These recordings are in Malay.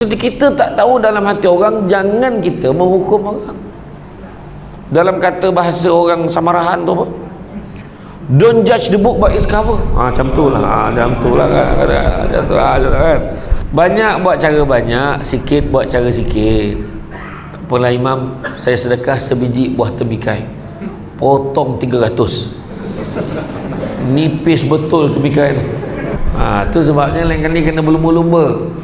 Jadi kita tak tahu dalam hati orang, jangan kita menghukum orang. Dalam kata bahasa orang Samarahan tu apa? Don't judge the book by its cover. Macam tu lah. Macam tu lah kan. Banyak buat cara banyak, sikit buat cara sikit. Apalah Imam, saya sedekah sebiji buah tembikai, potong 300. Nipis betul tembikai tu. Tu sebabnya lain kali kena berlumba-lumba.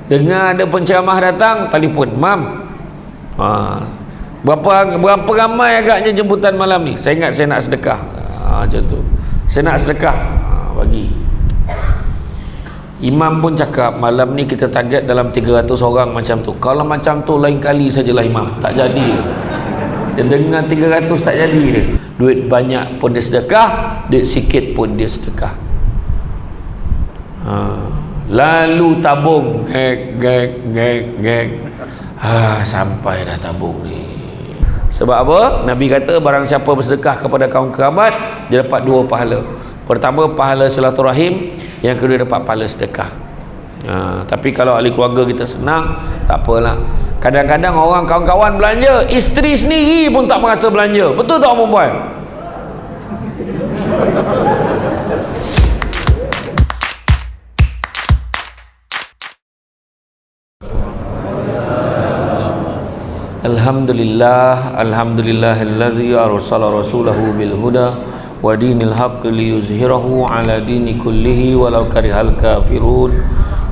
Dengar ada penceramah datang, telefon, Mam, berapa ramai agaknya jemputan malam ni? Saya ingat saya nak sedekah. Macam tu, saya nak sedekah, bagi. Imam pun cakap malam ni kita target dalam 300 orang macam tu. Kalau macam tu lain kali sajalah Imam, tak jadi. Dia dengar 300 tak jadi dia. Duit banyak pun dia sedekah, duit sikit pun dia sedekah. Lalu tabung, gek. Sampai dah tabung ni. Sebab apa? Nabi kata barang siapa bersedekah kepada kaum kerabat, dia dapat 2 pahala. Pertama pahala silaturahim, yang kedua dapat pahala sedekah. Tapi kalau ahli keluarga kita senang, tak apalah. Kadang-kadang orang kawan-kawan belanja, isteri sendiri pun tak merasa belanja. Betul tak perempuan? Alhamdulillahillazi arsala rasulahu bil huda wa dinil haqqi liyuzhirahu ala dini kullihi walau karihal kafirun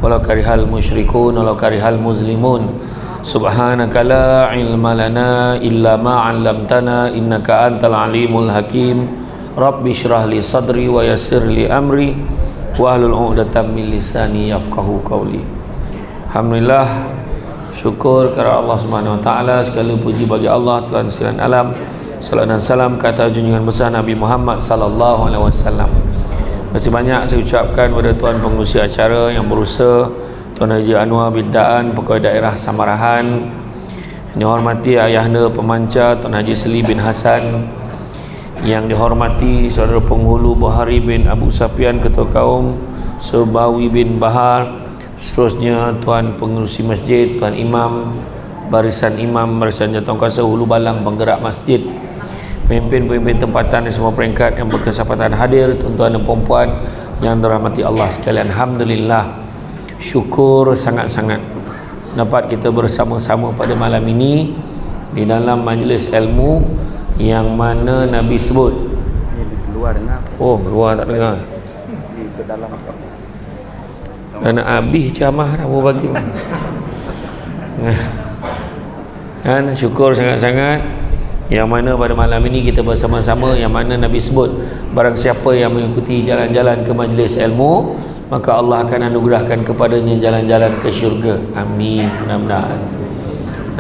walau karihal musyrikun walau karihal muslimun. Subhanaka la ilma lana illa ma 'allamtana innaka antal alimul hakim. Rabbi shrah li sadri wa yassir li amri wahlul 'uqdatam min lisani yafqahu qawli. Alhamdulillah, syukur kepada Allah Subhanahu wa taala, segala puji bagi Allah Tuhan sekalian alam. Salam dan salam kata junjungan besar Nabi Muhammad sallallahu alaihi wasallam. Masih banyak saya ucapkan kepada tuan pengurusi acara yang berusaha, Tuan Haji Anwar bin Daan, Pegawai Daerah Samarahan. Yang dihormati ayahanda pemancar Tuan Haji Seli bin Hasan. Yang dihormati saudara penghulu Buhari bin Abu Safian, Ketua Kaum Sebawi bin Bahar. Seterusnya Tuan pengurusi masjid, Tuan Imam, barisan jatuh kuasa hulu balang penggerak masjid, pemimpin-pemimpin tempatan di semua peringkat yang berkesempatan hadir, tuan-tuan dan puan-puan yang dirahmati Allah sekalian. Alhamdulillah, syukur sangat-sangat dapat kita bersama-sama pada malam ini di dalam majlis ilmu yang mana Nabi sebut. Luar dengar. Oh, luar tak dengar. Di dalam. Dan habis ceramah dah mau bagi. Dan syukur sangat-sangat yang mana pada malam ini kita bersama-sama, yang mana Nabi sebut barang siapa yang mengikuti jalan-jalan ke majlis ilmu, maka Allah akan anugerahkan kepadanya jalan-jalan ke syurga. Amin, mudah-mudahan.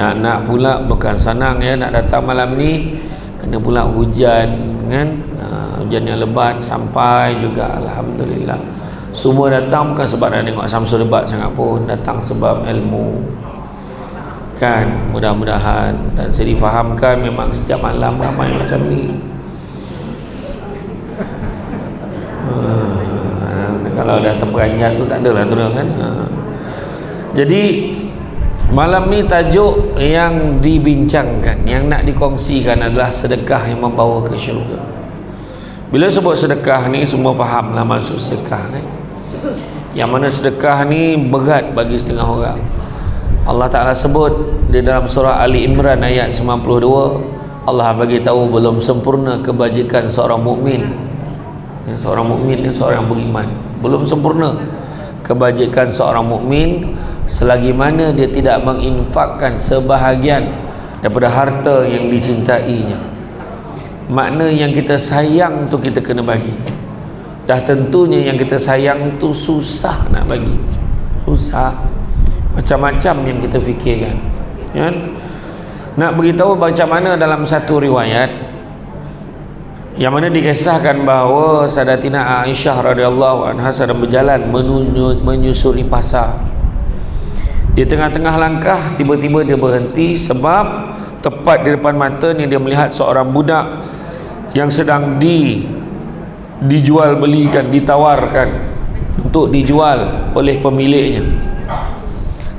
Nak pula bukan senang ya, nak datang malam ni kena pula hujan kan, hujan yang lebat sampai juga. Alhamdulillah, semua datang bukan sebab nak tengok Samsul debat sangat pun, datang sebab ilmu kan. Mudah-mudahan, dan saya difahamkan memang setiap malam ramai macam ni. Kalau dah terperanjat tu tak adalah terus kan. Jadi malam ni tajuk yang dibincangkan, yang nak dikongsikan adalah sedekah yang membawa ke syurga. Bila sebut sedekah ni semua fahamlah maksud sedekah ni. Yang mana sedekah ni berat bagi setengah orang. Allah Ta'ala sebut di dalam surah Ali Imran ayat 92, Allah bagi tahu belum sempurna kebajikan seorang mukmin. Seorang mukmin ni seorang yang beriman. Belum sempurna kebajikan seorang mukmin selagi mana dia tidak menginfakkan sebahagian daripada harta yang dicintainya. Makna yang kita sayang tu kita kena bagi. Dah tentunya yang kita sayang tu susah nak bagi. Susah. Macam-macam yang kita fikirkan kan? Nak beritahu macam mana dalam satu riwayat yang mana dikisahkan bahawa Sayyidatina Aisyah radhiyallahu anha sedang berjalan menyusuri pasar. Di tengah-tengah langkah tiba-tiba dia berhenti sebab tepat di depan mata ni dia melihat seorang budak yang sedang dijual belikan, ditawarkan untuk dijual oleh pemiliknya.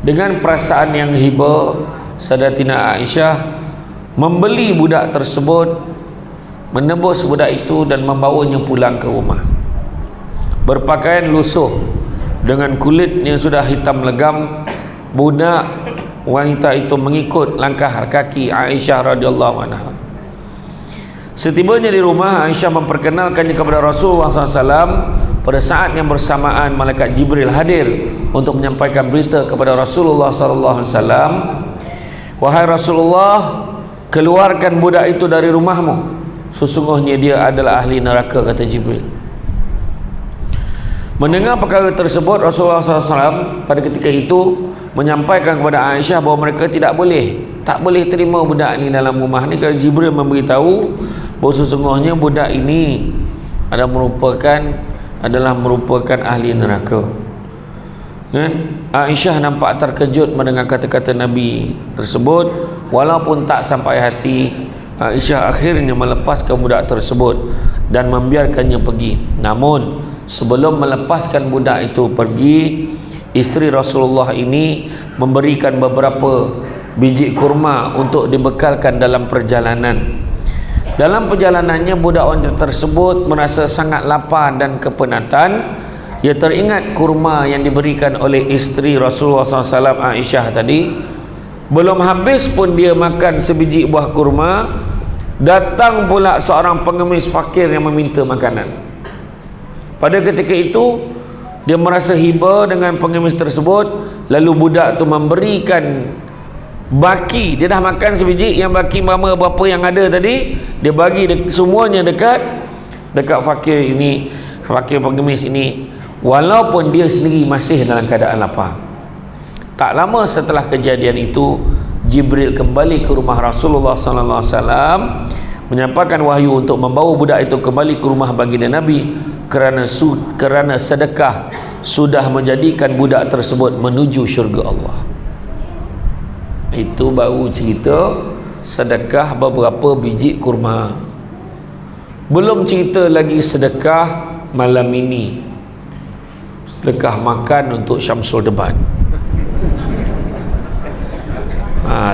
dengan perasaan yang hiba, Sayyidatina Aisyah membeli budak tersebut, menebus budak itu dan membawanya pulang ke rumah. Berpakaian lusuh dengan kulitnya sudah hitam legam, budak wanita itu mengikut langkah kaki Aisyah radhiyallahu anha. Setibanya di rumah, Aisyah memperkenalkannya kepada Rasulullah SAW. Pada saat yang bersamaan, malaikat Jibril hadir untuk menyampaikan berita kepada Rasulullah SAW. Wahai Rasulullah, keluarkan budak itu dari rumahmu, sesungguhnya dia adalah ahli neraka, kata Jibril. Mendengar perkara tersebut, Rasulullah SAW pada ketika itu menyampaikan kepada Aisyah bahawa mereka tak boleh terima budak ini dalam rumah ni, kerana Jibril memberitahu bahawa sesungguhnya budak ini adalah merupakan ahli neraka. Kan? Aisyah nampak terkejut mendengar kata-kata Nabi tersebut. Walaupun tak sampai hati, Aisyah akhirnya melepaskan budak tersebut dan membiarkannya pergi. Namun sebelum melepaskan budak itu pergi, isteri Rasulullah ini memberikan beberapa biji kurma untuk dibekalkan dalam perjalanan. Dalam perjalanannya, budak wanita tersebut merasa sangat lapar dan kepenatan. Ia teringat kurma yang diberikan oleh isteri Rasulullah SAW, Aisyah tadi. Belum habis pun dia makan sebiji buah kurma, datang pula seorang pengemis fakir yang meminta makanan. Pada ketika itu dia merasa hiba dengan pengemis tersebut. Lalu budak tu memberikan baki. Dia dah makan sebiji, yang baki mama berapa yang ada tadi dia bagi semuanya dekat fakir ini, fakir pengemis ini, walaupun dia sendiri masih dalam keadaan lapar. Tak lama setelah kejadian itu, Jibril kembali ke rumah Rasulullah SAW menyampaikan wahyu untuk membawa budak itu kembali ke rumah baginda Nabi, kerana sedekah sudah menjadikan budak tersebut menuju syurga Allah. Itu baru cerita sedekah beberapa biji kurma. Belum cerita lagi sedekah malam ini, sedekah makan untuk Syamsul Debat.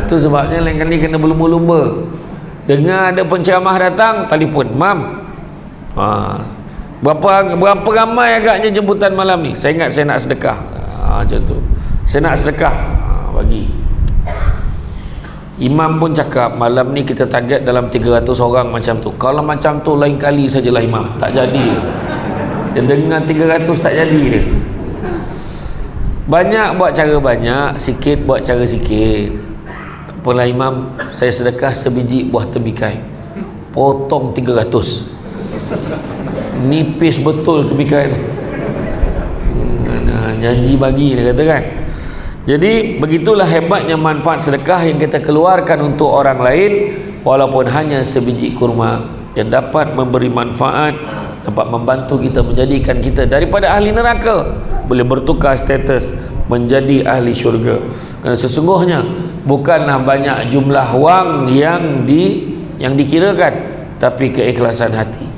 Tu sebabnya lain kali kena berlumba-lumba. Dengar ada penceramah datang, telefon, "Mam, berapa ramai agaknya jemputan malam ni? Saya ingat saya nak sedekah." Macam tu. Saya nak sedekah, bagi. Imam pun cakap, malam ni kita target dalam 300 orang macam tu. Kalau macam tu lain kali sajalah imam. Tak jadi. Dia dengar 300 tak jadi dia. Banyak buat cara banyak, sikit buat cara sikit. Tak apalah imam, saya sedekah sebiji buah tembikai. Potong 300. Nipis betul tembikai tu. Janji bagi, dia kata kan. Jadi begitulah hebatnya manfaat sedekah yang kita keluarkan untuk orang lain, walaupun hanya sebiji kurma, yang dapat memberi manfaat, dapat membantu kita, menjadikan kita daripada ahli neraka boleh bertukar status menjadi ahli syurga. Kerana sesungguhnya bukanlah banyak jumlah wang yang dikirakan, tapi keikhlasan hati.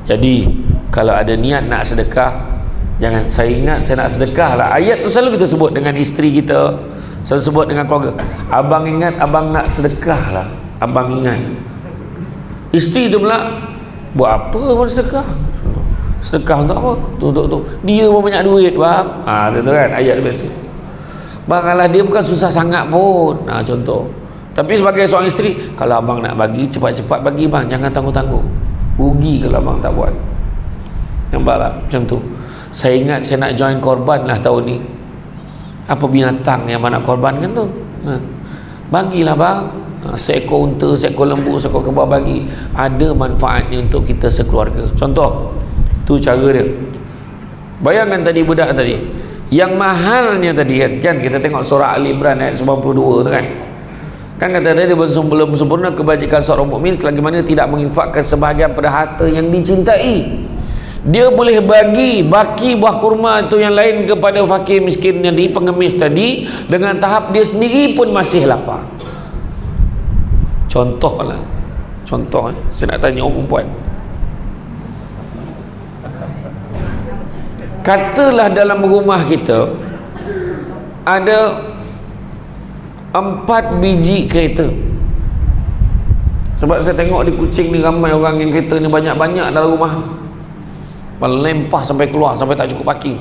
Jadi kalau ada niat nak sedekah, jangan saya ingat saya nak sedekah lah. Ayat tu selalu kita sebut dengan isteri kita, selalu sebut dengan keluarga. Abang ingat abang nak sedekah lah, abang ingat. Isteri tu pula, buat apa pun sedekah? Sedekah untuk apa? Untuk dia pun banyak duit bang. Tu kan ayat biasa. Bang, alah dia bukan susah sangat pun. Contoh. Tapi sebagai seorang isteri, kalau abang nak bagi, cepat-cepat bagi bang, jangan tangguh-tangguh. Rugi kalau abang tak buat. Nampaklah macam tu. Saya ingat saya nak join korban lah tahun ni. Apa binatang yang abang nak korbankan tu? Bagilah bang. Seekor unta, seekor lembu, seekor kebab, bagi. Ada manfaatnya untuk kita sekeluarga. Contoh, tu cara dia. Bayangkan tadi budak tadi, yang mahalnya tadi kan kita tengok surah Ali Imran ayat 92 tu kan. Kan kata dia belum sempurna kebajikan seorang mukmin selagi mana tidak menginfakkan sebahagian pada harta yang dicintai. Dia boleh baki buah kurma itu yang lain kepada fakir miskin yang di pengemis tadi, dengan tahap dia sendiri pun masih lapar. Contoh, saya nak tanya orang perempuan. Katalah dalam rumah kita ada 4 biji kereta. Sebab saya tengok di Kuching ni ramai orang yang kereta ni banyak-banyak dalam rumah, melempah sampai keluar, sampai tak cukup parking.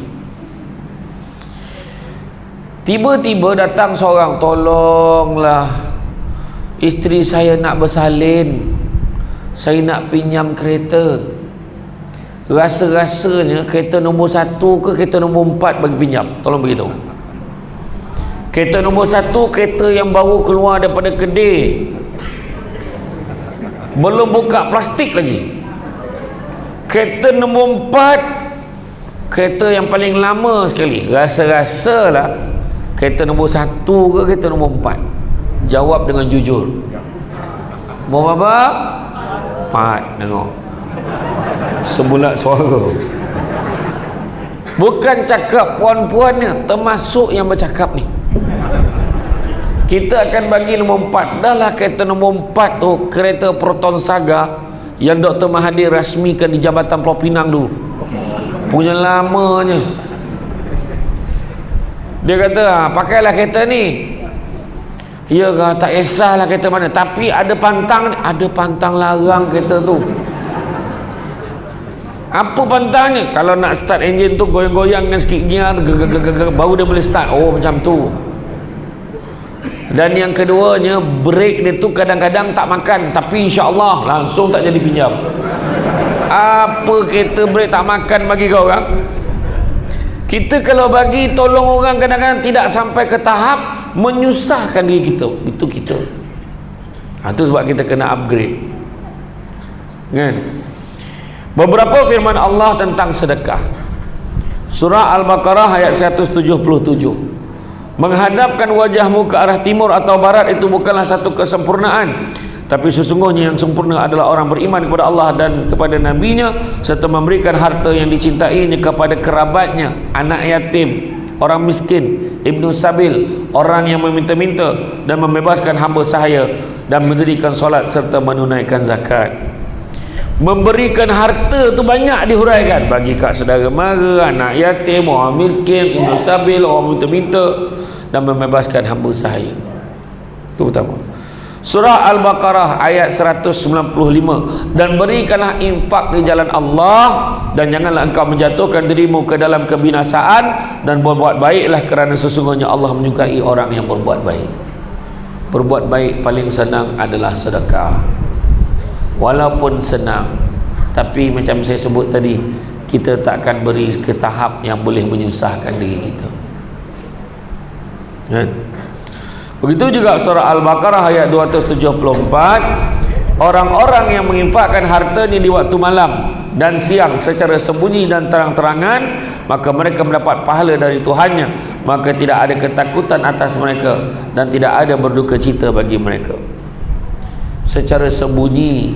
Tiba-tiba datang seorang, tolonglah, isteri saya nak bersalin, saya nak pinjam kereta. Rasa-rasanya kereta nombor 1 ke kereta nombor 4 bagi pinjam? Tolong beritahu. Kereta nombor 1 kereta yang baru keluar daripada kedai, belum buka plastik lagi. Kereta nombor 4 kereta yang paling lama sekali. Rasa-rasalah kereta nombor 1 ke kereta nombor 4? Jawab dengan jujur. Mau apa? 4. Tengok sebulat suara. Bukan cakap puan-puannya, termasuk yang bercakap ni. Kita akan bagi nombor 4. Dah lah kereta nombor 4 tu kereta Proton Saga yang Dr. Mahathir rasmikan di Jabatan Pulau Pinang dulu. Punya lamanya. Dia kata, pakailah kereta ni. Ya ke, tak kisahlah kereta mana, tapi ada pantang larang kereta tu. Apa pantangnya? Kalau nak start enjin tu goyang-goyang dengan sikit gear, baru dia boleh start. Oh, macam tu. Dan yang keduanya, brake dia tu kadang-kadang tak makan, tapi insya-Allah langsung tak jadi pinjam. Apa kereta brake tak makan bagi kau orang? Kita kalau bagi tolong orang kadang-kadang tidak sampai ke tahap menyusahkan diri kita. Itu kita. Itu sebab kita kena upgrade. Kan? Beberapa firman Allah tentang sedekah. Surah Al-Baqarah ayat 177. Menghadapkan wajahmu ke arah timur atau barat itu bukanlah satu kesempurnaan, tapi sesungguhnya yang sempurna adalah orang beriman kepada Allah dan kepada Nabi-Nya, serta memberikan harta yang dicintainya kepada kerabatnya, anak yatim, orang miskin, ibnu sabil, orang yang meminta-minta, dan membebaskan hamba sahaya, dan mendirikan solat serta menunaikan zakat. Memberikan harta tu banyak dihuraikan, bagi kat saudara mara, anak yatim, orang miskin, ibnu sabil, orang minta-minta, dan membebaskan hamba sahaya. Itu pertama. Surah Al-Baqarah ayat 195. Dan berikanlah infak di jalan Allah, dan janganlah engkau menjatuhkan dirimu ke dalam kebinasaan, dan berbuat baiklah kerana sesungguhnya Allah menyukai orang yang berbuat baik. Berbuat baik paling senang adalah sedekah. Walaupun senang, tapi macam saya sebut tadi, kita tak akan beri ke tahap yang boleh menyusahkan diri kita. Kan? Begitu juga surah Al-Baqarah ayat 274. Orang-orang yang menginfakkan hartanya di waktu malam dan siang secara sembunyi dan terang-terangan, maka mereka mendapat pahala dari Tuhannya, maka tidak ada ketakutan atas mereka dan tidak ada berduka cita bagi mereka. Secara sembunyi,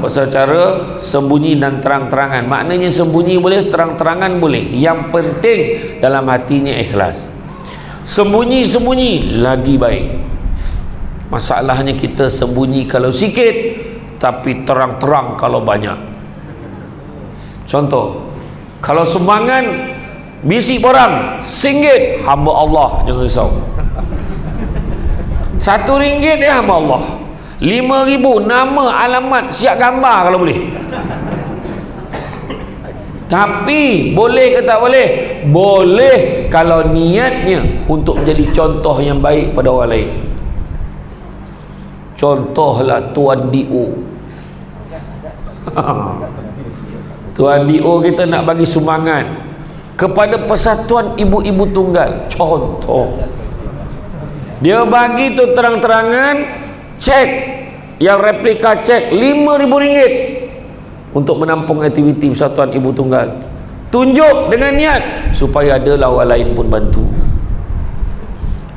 secara sembunyi dan terang-terangan. Maknanya sembunyi boleh, terang-terangan boleh, yang penting dalam hatinya ikhlas. Sembunyi-sembunyi lagi baik. Masalahnya kita sembunyi kalau sikit, tapi terang-terang kalau banyak. Contoh, kalau sumbangan bisik orang RM1, hamba Allah, jangan risau. RM1 dia hamba Allah. 5,000 nama, alamat, siap gambar kalau boleh. Tapi boleh ke tak boleh? Boleh kalau niatnya untuk menjadi contoh yang baik pada orang lain. Contohlah Tuan D.O. Tuan D.O. kita nak bagi sumbangan kepada Persatuan Ibu-Ibu Tunggal. Contoh, dia bagi tu terang-terangan, cek yang replika cek RM5,000 untuk menampung aktiviti Persatuan Ibu Tunggal. Tunjuk dengan niat supaya ada orang lain pun bantu.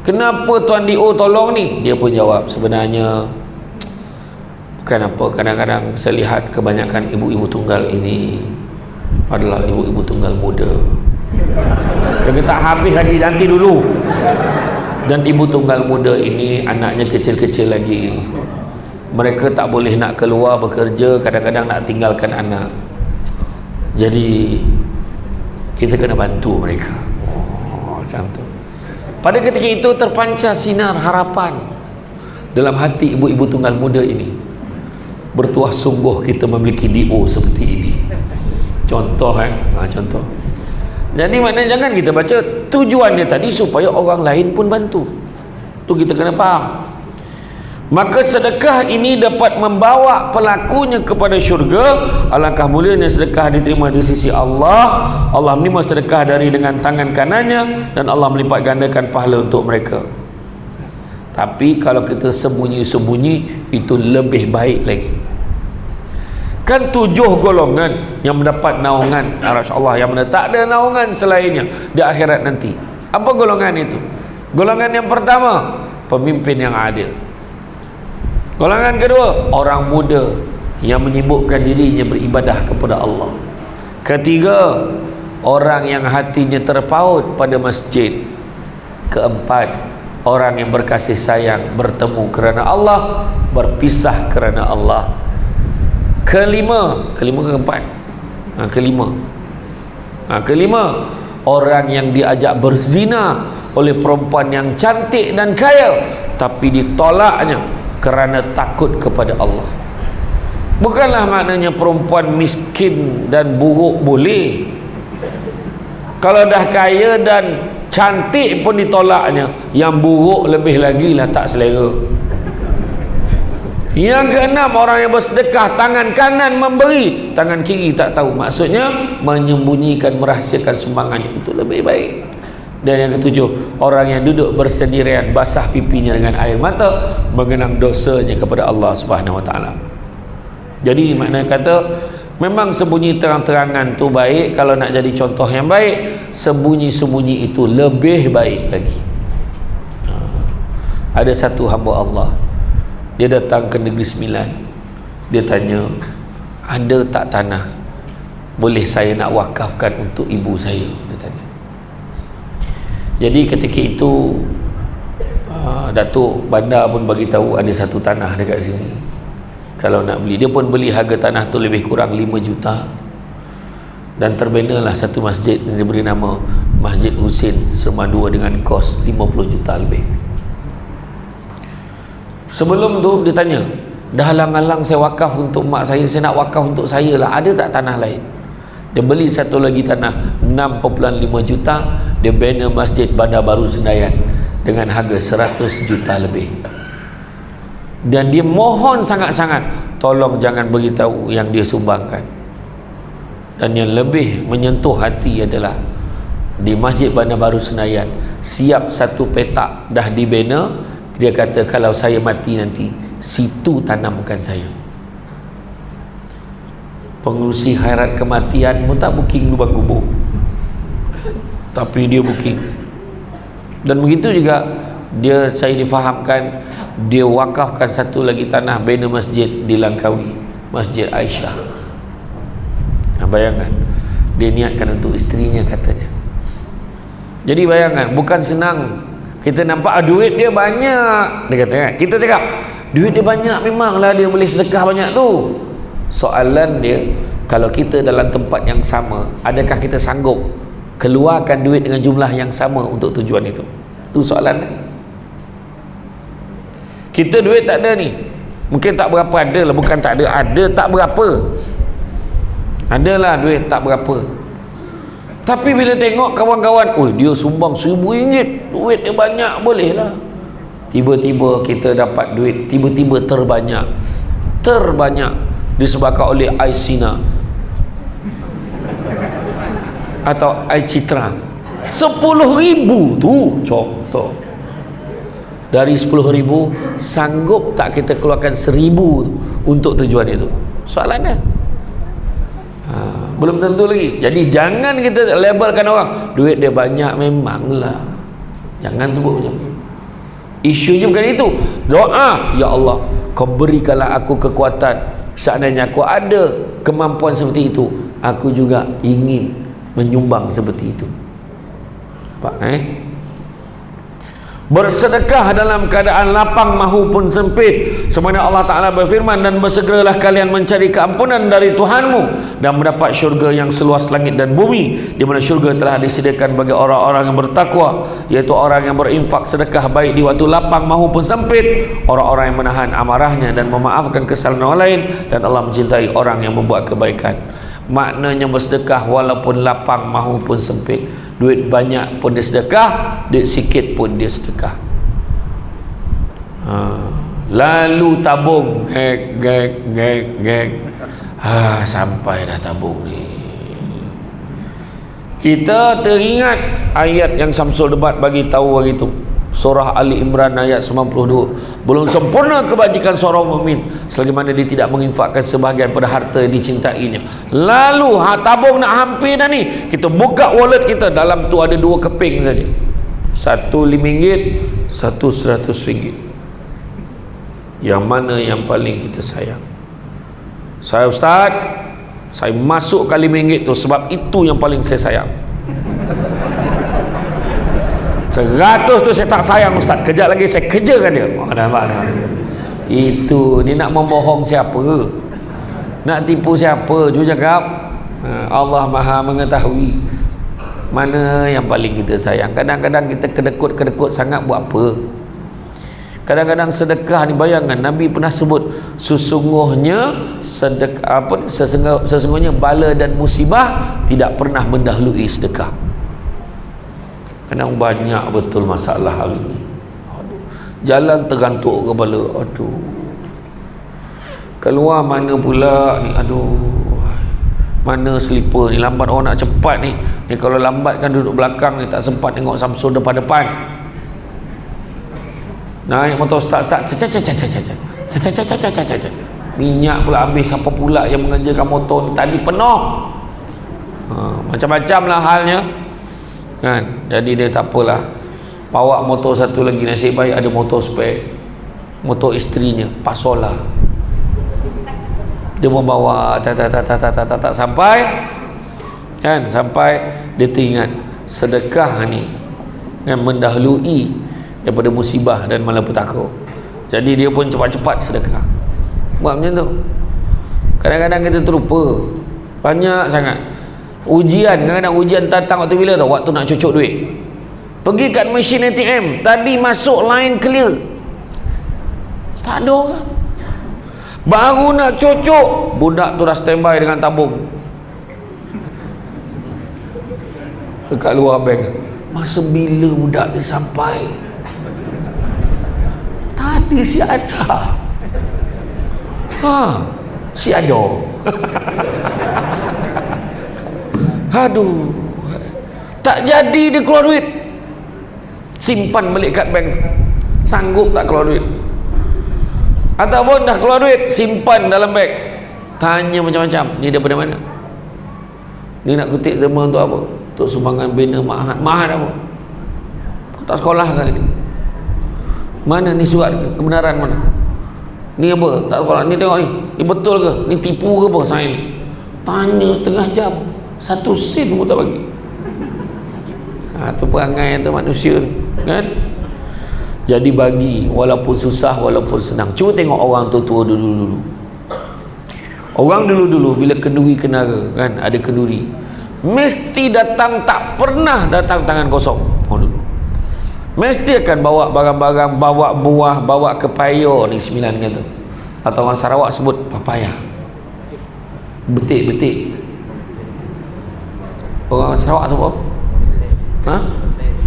Kenapa Tuan D.O. tolong ni? Dia pun jawab, sebenarnya bukan apa, kadang-kadang saya lihat kebanyakan ibu-ibu tunggal ini adalah ibu-ibu tunggal muda. Dia tak habis lagi, nanti dulu. Dan ibu tunggal muda ini anaknya kecil-kecil lagi. Mereka tak boleh nak keluar bekerja, kadang-kadang nak tinggalkan anak. Jadi kita kena bantu mereka. Oh, macam tu. Pada ketika itu terpancar sinar harapan dalam hati ibu-ibu tunggal muda ini. Bertuah sungguh kita memiliki DO seperti ini. Contoh contoh. Jadi maknanya jangan kita baca, tujuan dia tadi supaya orang lain pun bantu. Tu kita kena faham. Maka sedekah ini dapat membawa pelakunya kepada syurga. Alangkah mulianya sedekah diterima di sisi Allah. Allah menerima sedekah dari dengan tangan kanannya, dan Allah melipat gandakan pahala untuk mereka. Tapi kalau kita sembunyi-sembunyi, itu lebih baik lagi. Kan 7 golongan yang mendapat naungan arsy Allah, yang mana tak ada naungan selainnya di akhirat nanti. Apa golongan itu? Golongan yang pertama, pemimpin yang adil. Golongan kedua, orang muda yang menyibukkan dirinya beribadah kepada Allah. Ketiga, orang yang hatinya terpaut pada masjid. Keempat, orang yang berkasih sayang, bertemu kerana Allah, berpisah kerana Allah. Kelima orang yang diajak berzina oleh perempuan yang cantik dan kaya, tapi ditolaknya kerana takut kepada Allah. Bukanlah maknanya perempuan miskin dan buruk boleh. Kalau dah kaya dan cantik pun ditolaknya, yang buruk lebih lagi lah tak selera. Yang keenam, orang yang bersedekah tangan kanan memberi, tangan kiri tak tahu. Maksudnya menyembunyikan, merahsiakan sumbangannya, itu lebih baik. Dan yang ketujuh, orang yang duduk bersendirian basah pipinya dengan air mata, mengenang dosanya kepada Allah Subhanahu Wa Taala. Jadi maknanya kata, memang sembunyi terang-terangan tu baik. Kalau nak jadi contoh yang baik, sembunyi-sembunyi itu lebih baik lagi. Ada satu hamba Allah, dia datang ke Negeri Sembilan. Dia tanya, ada tak tanah boleh saya nak wakafkan untuk ibu saya? Dia tanya. Jadi ketika itu Datuk Bandar pun bagi tahu ada satu tanah dekat sini, kalau nak beli. Dia pun beli, harga tanah tu lebih kurang 5 juta. Dan terbenalah satu masjid yang diberi nama Masjid Husin Semandua dengan kos 50 juta lebih. Sebelum tu dia tanya, dah halang-halang saya wakaf untuk mak saya nak wakaf untuk saya lah, ada tak tanah lain? Dia beli satu lagi tanah 6.5 juta. Dia bina Masjid Bandar Baru Senayan dengan harga 100 juta lebih. Dan dia mohon sangat-sangat, tolong jangan beritahu yang dia sumbangkan. Dan yang lebih menyentuh hati adalah di Masjid Bandar Baru Senayan siap satu petak dah dibina. Dia kata, kalau saya mati nanti, situ tanamkan saya. Pengurusi khairat kematian pun tak booking lubang kubur, tapi dia booking. Dan begitu juga dia, saya difahamkan, dia wakafkan satu lagi tanah bina masjid di Langkawi, Masjid Aisyah. Nah, bayangkan, dia niatkan untuk isterinya katanya. Jadi bayangkan, bukan senang. Kita nampak duit dia banyak, dia kata kan? Kita cakap duit dia banyak, memanglah dia boleh sedekah banyak tu. Soalan dia, kalau kita dalam tempat yang sama, adakah kita sanggup keluarkan duit dengan jumlah yang sama untuk tujuan itu? Itu soalan dia. Kita duit tak ada ni, mungkin tak berapa ada lah, bukan tak ada, ada tak berapa, adalah duit tak berapa. Tapi bila tengok kawan-kawan, oh dia sumbang RM1,000, duit dia banyak, boleh lah. Tiba-tiba kita dapat duit, tiba-tiba terbanyak disebabkan oleh Aisina atau Aicitra. 10,000 tu contoh. Dari 10,000, sanggup tak kita keluarkan 1,000 untuk tujuan itu? Soalannya belum tentu lagi. Jadi jangan kita labelkan orang, duit dia banyak, memanglah. Jangan sebut macam tu. Isunya bukan itu. Doa, ya Allah, kau berikanlah aku kekuatan. Seandainya aku ada kemampuan seperti itu, aku juga ingin menyumbang seperti itu. Pak, bersedekah dalam keadaan lapang mahupun sempit, sebagaimana Allah Ta'ala berfirman, dan bersegeralah kalian mencari keampunan dari Tuhanmu dan mendapat syurga yang seluas langit dan bumi, di mana syurga telah disediakan bagi orang-orang yang bertakwa, yaitu orang yang berinfak sedekah baik di waktu lapang mahupun sempit, orang-orang yang menahan amarahnya dan memaafkan kesalahan orang lain, dan Allah mencintai orang yang membuat kebaikan. Maknanya bersedekah walaupun lapang mahupun sempit. Duit banyak pun dia sedekah, duit sikit pun dia sedekah. Lalu tabung, sampai dah tabung ni. Kita teringat ayat yang Samsul Debat bagi tahu hari itu, surah Ali Imran ayat 92. Belum sempurna kebajikan seorang mukmin selagi mana dia tidak menginfakkan sebahagian pada harta yang dicintainya. Lalu tabung nak hampir dah ni, kita buka wallet kita, dalam tu ada 2 keping saja, satu RM5, satu RM100. Yang mana yang paling kita sayang? Saya Ustaz, saya masukkan RM5 tu sebab itu yang paling saya sayang. 100 tu saya tak sayang Ustaz, kejap lagi saya kejarkan dia. Nampak. Itu ni nak membohong siapa, nak tipu siapa? Jujur cakap, Allah Maha mengetahui mana yang paling kita sayang. Kadang-kadang kita kedekut sangat buat apa? Kadang-kadang sedekah ni, bayangkan Nabi pernah sebut, sesungguhnya sedekah sesungguhnya bala dan musibah tidak pernah mendahului sedekah. Kadang banyak betul masalah hari ni. Jalan tergantuk kepala. Aduh. Keluar mana pula ni? Aduh. Mana slipper ni? Lambat orang nak cepat ni. Ni kalau lambat kan duduk belakang ni, tak sempat tengok Samsul depan-depan. Naik motor start. Minyak pula habis. Siapa pula yang mengerjakan motor ni? Tadi penuh. Macam-macam lah halnya. Kan? Jadi dia tak apalah, bawa motor satu lagi, nasib baik ada motor spare, motor isterinya Pasola. Dia membawa tak sampai, kan, sampai dia teringat sedekah ni yang mendahului daripada musibah dan malapetaka. Jadi dia pun cepat-cepat sedekah. Buat macam tu. Kadang-kadang kita terlupa. Banyak sangat ujian, kadang-kadang ujian datang waktu bila tu? Waktu nak cucuk duit. Pergi kat mesin ATM, tadi masuk line clear, tak ada orang. Baru nak cucuk, budak tu dah standby dengan tabung dekat luar bank. Masa bila budak dia sampai? Tadi si ada. Si ada. Aduh, tak jadi dia keluar duit, simpan balik kat bank. Sanggup tak keluar duit? Ataupun dah keluar duit, simpan dalam beg. Tanya macam-macam, ni daripada mana? Ni nak kutip derma untuk apa? Untuk sumbangan bina Ma'had. Ma'had apa? Tak sekolah kan ni? Mana ni surat kebenaran mana? Ni apa? Tak sekolah. Ni tengok ni, ni betul ke? Ni tipu ke apa saya ni? Tanya setengah jam, 1 sen pun tak bagi. Itu perangai tu manusia kan. Jadi bagi, walaupun susah, walaupun senang. Cuba tengok orang tua-tua dulu-dulu. Orang dulu-dulu bila kenduri kenara kan, ada kenduri, mesti datang, tak pernah datang tangan kosong. Orang dulu mesti akan bawa barang-barang, bawa buah, bawa kepaya ni, 9 kata, atau orang Sarawak sebut papaya, betik-betik. Orang Sarawak apa?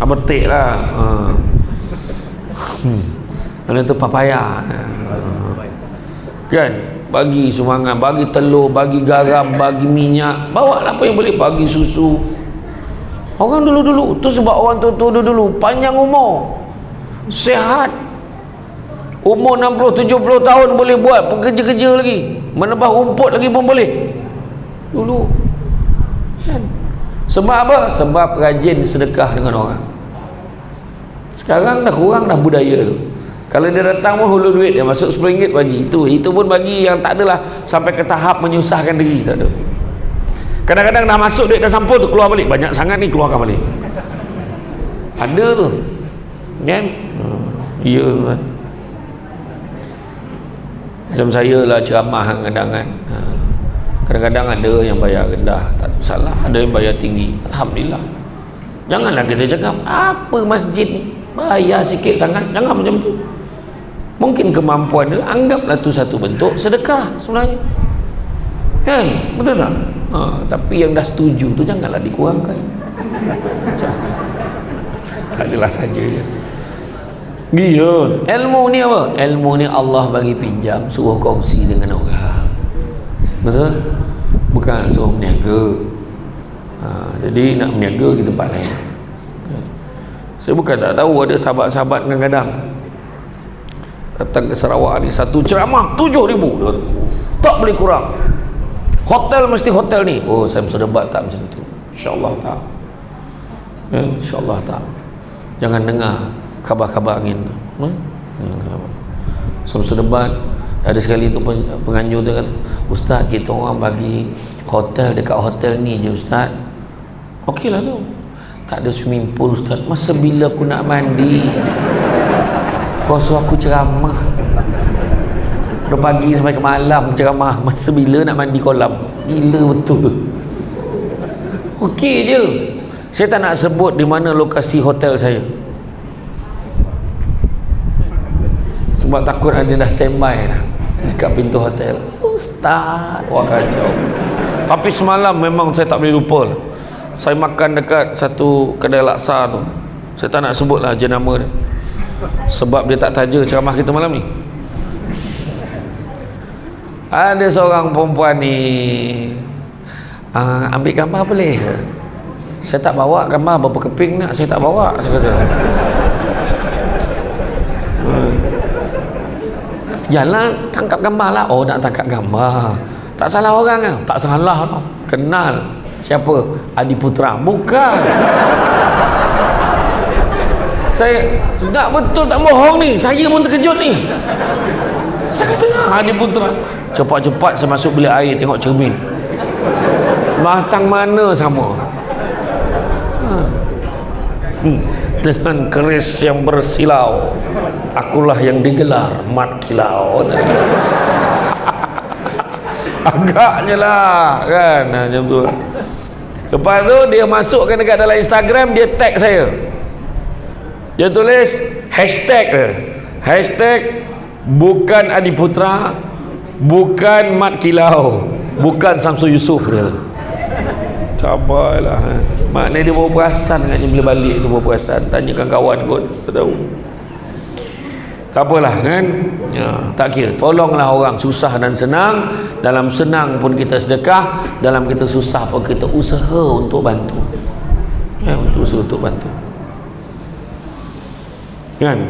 Betik lah. Mana tu papaya. Kan? Bagi sumbangan, bagi telur, bagi garam, bagi minyak, bawa lah apa yang boleh, bagi susu. Orang dulu-dulu tu, sebab orang tua-tua dulu panjang umur, sihat, umur 60-70 tahun boleh buat pekerja-kerja lagi, menebah rumput lagi pun boleh dulu kan? Sebab apa? Sebab rajin sedekah dengan orang. Sekarang dah kurang dah budaya tu. Kalau dia datang pun hulur duit, dia masuk RM10 bagi. Itu pun bagi yang tak adalah sampai ke tahap menyusahkan diri, tak ada. Kadang-kadang dah masuk duit dah sampul tu, keluar balik. Banyak sangat ni, keluarkan balik. Ada tu kan? Ya kan. Macam saya lah ceramah kadang-kadang kan. Kadang-kadang ada yang bayar rendah, tak ada masalah. Ada yang bayar tinggi, alhamdulillah. Janganlah kita cakap apa masjid ni bayar sikit sangat, jangan macam tu. Mungkin kemampuan dia, anggaplah tu satu bentuk sedekah sebenarnya, kan? Betul tak? Tapi yang dah setuju tu janganlah dikurangkan. Tak adalah saja je. Gila. Ilmu ni apa? Ilmu ni Allah bagi pinjam, suruh kongsi dengan orang. Betul? Bukan suruh meniaga. Jadi nak meniaga ke tempat lain. Saya bukan tak tahu, ada sahabat-sahabat kadang-kadang datang ke Sarawak ni, satu ceramah 7,000, tak boleh kurang. Hotel mesti hotel ni. Oh, saya berdebat tak macam tu. InsyaAllah tak. InsyaAllah tak. Jangan dengar khabar-khabar angin. Saya berdebat. Ada sekali tu penganjur dia kata, Ustaz, kita orang bagi hotel dekat hotel ni je Ustaz. Okey lah tu. Tak ada swimming pool Ustaz. Masa bila aku nak mandi? Kau suruh aku ceramah dari pagi sampai ke malam ceramah. Masa bila nak mandi kolam? Gila betul. Okey je. Saya tak nak sebut di mana lokasi hotel saya, sebab takut ada dah standby dah dekat pintu hotel. Ustaz, wah kacau. Tapi semalam memang saya tak boleh lupa. Saya makan dekat satu kedai laksa tu. Saya tak nak sebut lah jenama dia, sebab dia tak taja ceramah kita malam ni. Ada seorang perempuan ni, ambil gambar boleh ke? Saya tak bawa gambar, berapa keping nak, saya tak bawa, saya kata. Yalah, tangkap gambar lah. Oh, nak tangkap gambar, tak salah orang kan? Tak salah tau. Kenal siapa? Adi Putra? Bukan. Saya tak betul, tak bohong ni, saya pun terkejut ni. Saya kata Adi Putra. Cepat-cepat saya masuk bilik air, tengok cermin. Batang mana sama. Dengan keris yang bersilau, akulah yang digelar mat kilau. Agaknya lah kan, macam tu. Lepas tu dia masukkan dekat dalam Instagram, dia tag saya. Dia tulis hashtag bukan Adi Putra, bukan Mat Kilau, bukan Samsul Yusof. Dia sabarlah. Maknanya dia bawa perasan kan, dia bila balik tu bawa perasan. Tanyakan kawan kot, tak tahu. Tak apalah kan ya, tak kira. Tolonglah orang susah dan senang. Dalam senang pun kita sedekah, dalam kita susah pun kita usaha untuk bantu ya, usaha untuk bantu kan.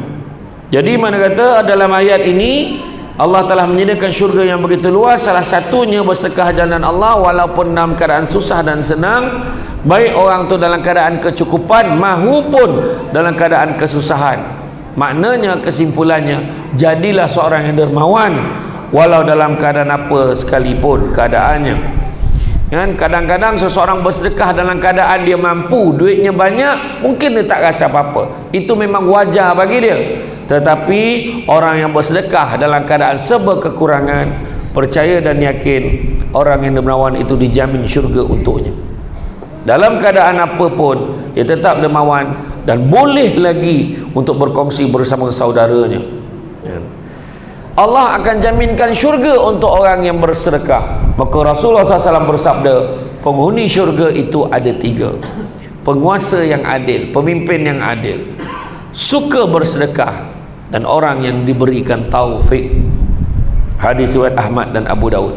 Jadi mana kata dalam ayat ini Allah telah menyediakan syurga yang begitu luas. Salah satunya bersedekah jalan Allah, walaupun dalam keadaan susah dan senang, baik orang tu dalam keadaan kecukupan maupun dalam keadaan kesusahan. Maknanya kesimpulannya, jadilah seorang yang dermawan walau dalam keadaan apa sekalipun keadaannya kan. Kadang-kadang seseorang bersedekah dalam keadaan dia mampu, duitnya banyak, mungkin dia tak rasa apa-apa, itu memang wajar bagi dia. Tetapi orang yang bersedekah dalam keadaan serba kekurangan, percaya dan yakin orang yang dermawan itu dijamin syurga untuknya. Dalam keadaan apapun dia tetap dermawan dan boleh lagi untuk berkongsi bersama saudaranya. Allah akan jaminkan syurga untuk orang yang bersedekah. Maka Rasulullah SAW bersabda, penghuni syurga itu ada 3: penguasa yang adil, pemimpin yang adil, suka bersedekah, dan orang yang diberikan taufik. Hadis riwayat Ahmad dan Abu Daud.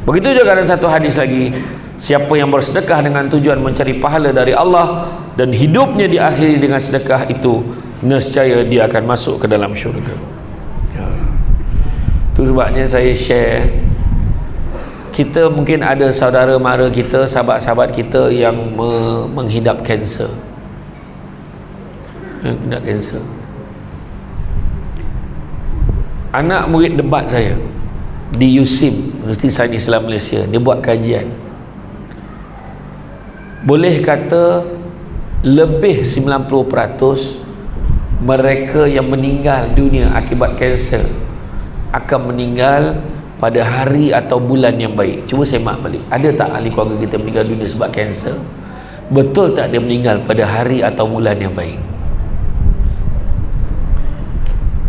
Begitu juga ada satu hadis lagi, siapa yang bersedekah dengan tujuan mencari pahala dari Allah dan hidupnya diakhiri dengan sedekah itu, nescaya dia akan masuk ke dalam syurga. Itu sebabnya saya share, kita mungkin ada saudara mara kita, sahabat-sahabat kita yang menghidap kanser, kena kanser. Anak murid debat saya di USIM, Universiti Sains Islam Malaysia, dia buat kajian. Boleh kata lebih 90% mereka yang meninggal dunia akibat kanser akan meninggal pada hari atau bulan yang baik. Cuba semak balik, ada tak ahli keluarga kita meninggal dunia sebab kanser? Betul tak dia meninggal pada hari atau bulan yang baik?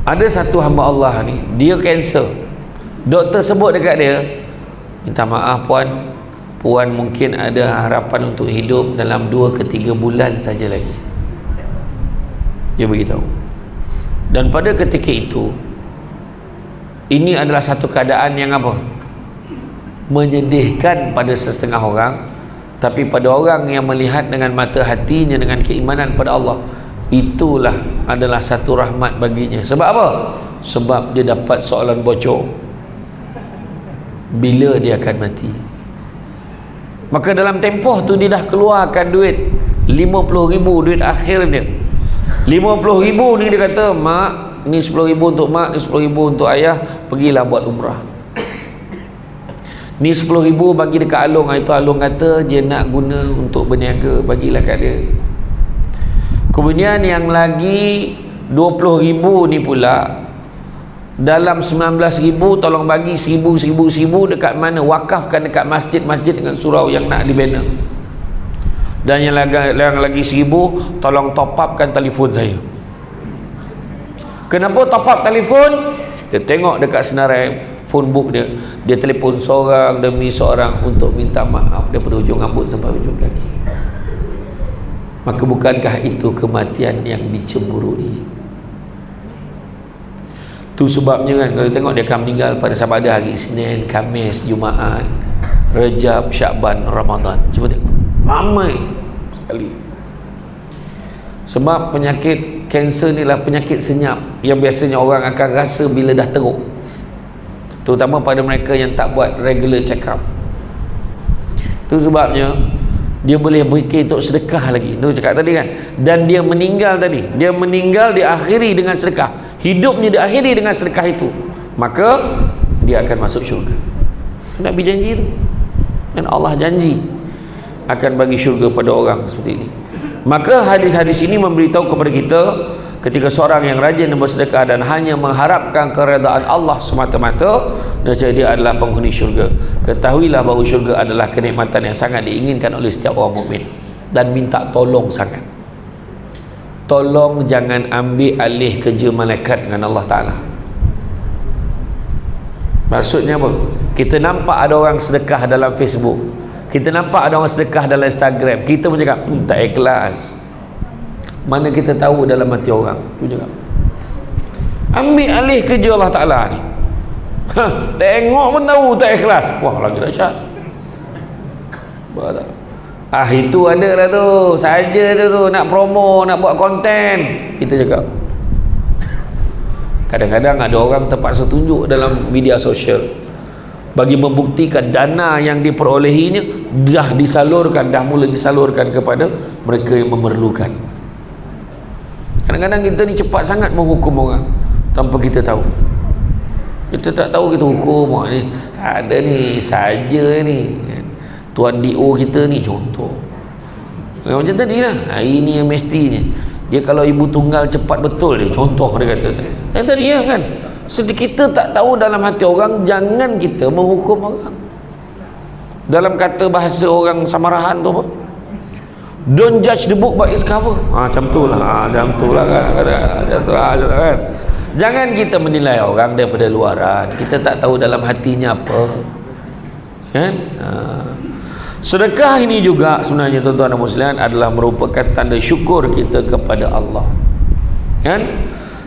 Ada satu hamba Allah ni, dia kanser. Doktor sebut dekat dia, minta maaf puan mungkin ada harapan untuk hidup dalam 2 ke 3 bulan saja lagi. Dia beritahu. Dan pada ketika itu, ini adalah satu keadaan yang apa? Menyedihkan pada setengah orang, tapi pada orang yang melihat dengan mata hatinya, dengan keimanan pada Allah, itulah adalah satu rahmat baginya. Sebab apa? Sebab dia dapat soalan bocor, bila dia akan mati. Maka dalam tempoh tu dia dah keluarkan duit 50,000, duit akhir dia 50,000 ni. Dia kata, mak, ni 10,000 untuk mak, ni 10,000 untuk ayah, pergilah buat umrah. Ni 10,000 bagi dekat Along. Itu Along kata dia nak guna untuk berniaga, bagilah kat dia. Kemudian yang lagi 20,000 ni pula, dalam 19,000 tolong bagi 1,000 dekat mana, wakafkan dekat masjid-masjid dengan surau yang nak dibina. Dan yang lagi 1,000 tolong top upkan telefon saya. Kenapa top up telefon? Dia tengok dekat senarai phone book dia, dia telefon seorang demi seorang untuk minta maaf daripada ujung rambut sampai ujung kaki. Maka bukankah itu kematian yang dicemburui? Itu sebabnya kan, kalau tengok dia akan meninggal pada sama ada hari Isnin, Khamis, Jumaat, Rejab, Syakban, Ramadan. Cuba tengok, ramai sekali. Sebab penyakit kanser ni lah penyakit senyap yang biasanya orang akan rasa bila dah teruk, terutama pada mereka yang tak buat regular check up. Itu sebabnya dia boleh berfikir untuk sedekah lagi. Itu cakap tadi kan. Dan dia meninggal tadi, dia meninggal diakhiri dengan sedekah, hidupnya diakhiri dengan sedekah itu, maka dia akan masuk syurga. Nabi janji itu, dan Allah janji akan bagi syurga pada orang seperti ini. Maka hadis-hadis ini memberitahu kepada kita, ketika seorang yang rajin bersedekah dan hanya mengharapkan keredaan Allah semata-mata, nescaya dia adalah penghuni syurga. Ketahuilah bahawa syurga adalah kenikmatan yang sangat diinginkan oleh setiap orang mukmin, dan minta tolong sangat. Tolong jangan ambil alih kerja malaikat dengan Allah Ta'ala. Maksudnya apa? Kita nampak ada orang sedekah dalam Facebook, kita nampak ada orang sedekah dalam Instagram, kita pun cakap tak ikhlas. Mana kita tahu dalam hati orang tu cakap, ambil alih kerja Allah Ta'ala ni. Tengok pun tahu tak ikhlas. Wah, lagi dahsyat. Itu ada lah tu, saja tu nak promo, nak buat konten, kita cakap. Kadang-kadang ada orang terpaksa tunjuk dalam media sosial bagi membuktikan dana yang diperolehinya dah disalurkan, dah mula disalurkan kepada mereka yang memerlukan. Kadang-kadang kita ni cepat sangat menghukum orang tanpa kita tahu. Kita tak tahu kita hukum orang ni, ada ni saja ni, Tuan D.O kita ni contoh. Macam tadi lah, ini yang mestinya dia kalau ibu tunggal cepat betul dia, contoh dia kata tadi. Yang tadi ya kan, sedikit kita tak tahu dalam hati orang, jangan kita menghukum orang. Dalam kata bahasa orang Samarahan tu apa? Don't judge the book by its cover. Macam tu lah, macam tu lah kan. Jangan kita menilai orang daripada luaran, kita tak tahu dalam hatinya apa kan. Sedekah ini juga sebenarnya tuan-tuan dan muslimin adalah merupakan tanda syukur kita kepada Allah kan.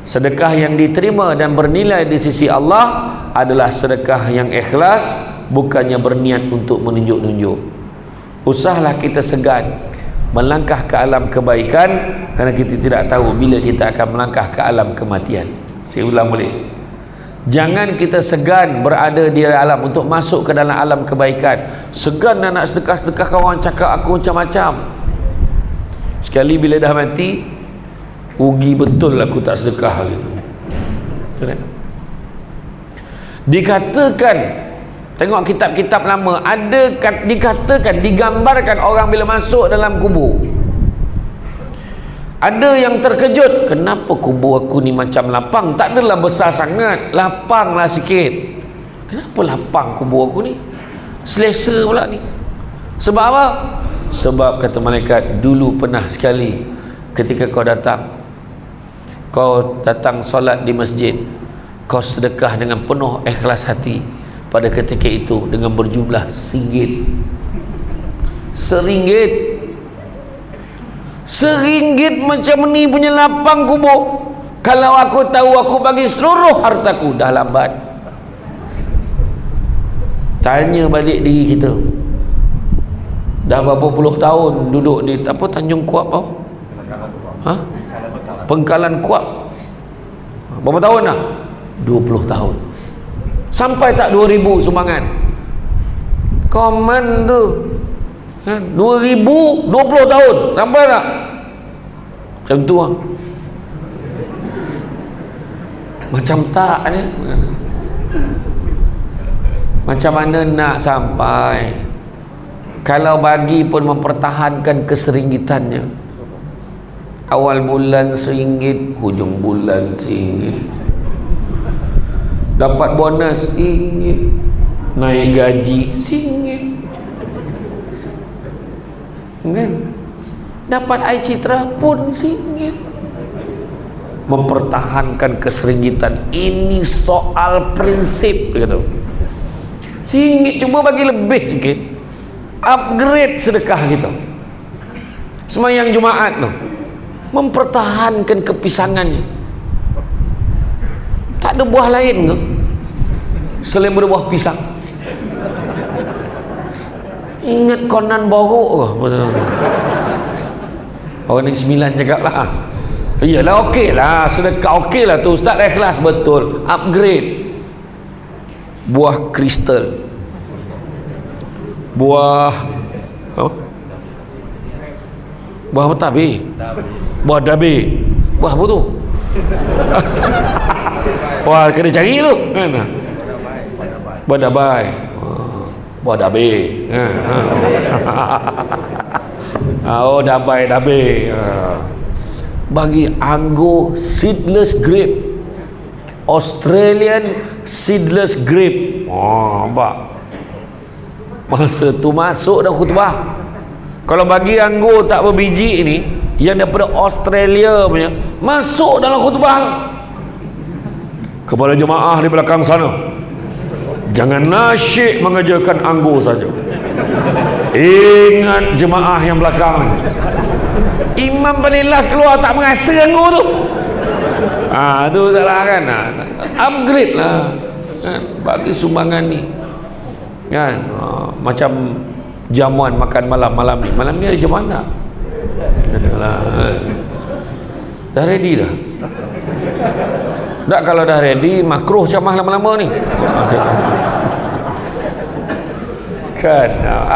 Sedekah yang diterima dan bernilai di sisi Allah adalah sedekah yang ikhlas, bukannya berniat untuk menunjuk-nunjuk. Usahlah kita segan melangkah ke alam kebaikan, kerana kita tidak tahu bila kita akan melangkah ke alam kematian. Saya ulang balik, jangan kita segan berada di alam untuk masuk ke dalam alam kebaikan. Segan nak sedekah-sedekah, kawan cakap aku macam-macam. Sekali bila dah mati, rugi betul aku tak sedekah gitu. Dikatakan, tengok kitab-kitab lama, ada dikatakan, digambarkan orang bila masuk dalam kubur Ada yang terkejut, kenapa kubur aku ni macam lapang? Tak adalah besar sangat, lapanglah sikit. Kenapa lapang kubur aku ni? Selesa pula ni. Sebab apa? Sebab kata malaikat, dulu pernah sekali ketika kau datang solat di masjid, kau sedekah dengan penuh ikhlas hati pada ketika itu dengan berjumlah RM1 macam ni punya lapang kubur. Kalau aku tahu, aku bagi seluruh hartaku. Dah lambat. Tanya balik diri kita, dah berapa puluh tahun duduk di Tanjung Kuap Pengkalan Kuap. Berapa tahun dah? 20 tahun. Sampai tak 2000 sumbangan? Komen tu 2000, 20 tahun sampai tak? Macam tu lah. Macam tak ni. Macam mana nak sampai? Kalau bagi pun mempertahankan keseringgitannya. Awal bulan RM1, hujung bulan RM1. Dapat bonus RM1, naik gaji RM1. Kan? Dapat air citra pun RM1. Mempertahankan keseringgitan ini soal prinsip, dia kata. RM1 cuba bagi lebih sikit, upgrade sedekah kita. Semayang Jumaat tu mempertahankan kepisangannya. Tak ada buah lain ke selain berbuah pisang? Ingat Conan borok ke? Orang yang 9 cakap lah. Iyalah, okey lah, sedekah okey lah tu Ustaz, ikhlas betul. Upgrade buah kristal, buah apa? Buah apa tabi? Buah dabi. Buah apa tu? Wah, kena cari tu kan? Buah dabai. Buah dabi. Oh, dabai. Bagi anggur seedless grape, Australian seedless grape. Oh, nampak? Masa tu masuk dah khutbah. Kalau bagi anggur tak berbiji ni, yang daripada Australia punya, masuk dalam khutbah. Kepada jemaah di belakang sana, jangan nasyik mengajarkan anggur saja. Ingat jemaah yang belakang. Imam paling last keluar tak merasa anggur tu. Tu salah kan. Upgrade lah kan? Bagi sumbangan ni kan. Macam jamuan makan malam ni. Malam ni ada jamuan tak? Adalah. Dah ready dah? Tak, kalau dah ready makruh camah lama-lama ni kan.